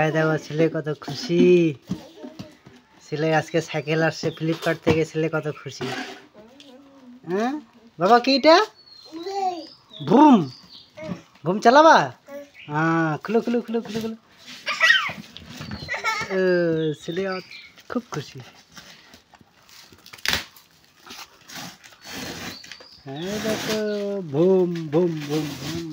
এই দেখো ছেলে কত খুশি। ছেলে আজকে সাইকেল আসছে ফ্লিপকার্ট থেকে, ছেলে কত খুশি। হ্যাঁ বাবা কি এটা? ঘুম ঘুম চালাবা? হ্যাঁ খুলো খুলো খুলো খুলো খুলো। ছেলে খুব খুশি। হ্যাঁ দেখো বুম বুম বুম বুম।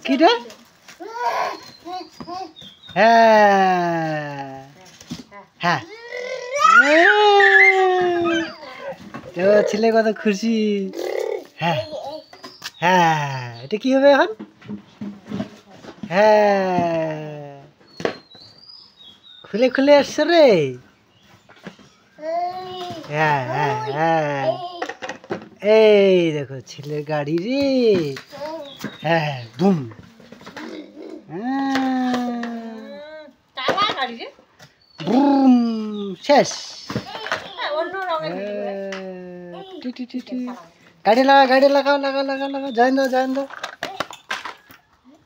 কিটা? হ্যাঁ হ্যাঁ ছেলে কত খুশি। হ্যাঁ হ্যাঁ এটা কি হবে এখন? হ্যাঁ খুলে খুলে আসছে রে। হ্যাঁ হ্যাঁ হ্যাঁ এই দেখো ছেলের গাড়ি রে। হ্যাঁ বুম। বুম শেষ। গাড়ি লাগাও গাড়ি লাগাও লাগাও লাগাও লাগাও জয়েন দাও জয়েন দাও।